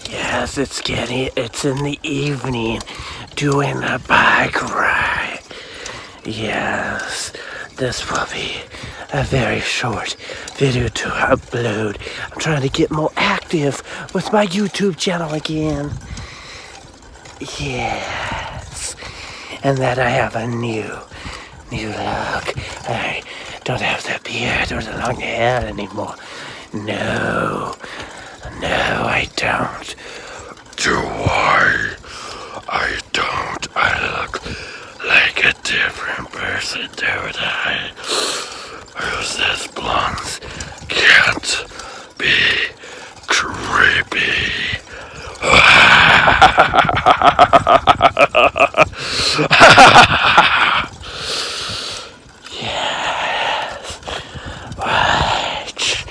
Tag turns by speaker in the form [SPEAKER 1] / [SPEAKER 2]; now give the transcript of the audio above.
[SPEAKER 1] Yes, it's in the evening, doing a bike ride. Yes, this will be a very short video to upload. I'm trying to get more active with my YouTube channel again. Yes, and that I have a new look. I don't have the beard or the long hair anymore. No, I don't. Do I? I don't. I look like a different person, don't I? Who's this blonde? Can't be creepy. Yes. Watch.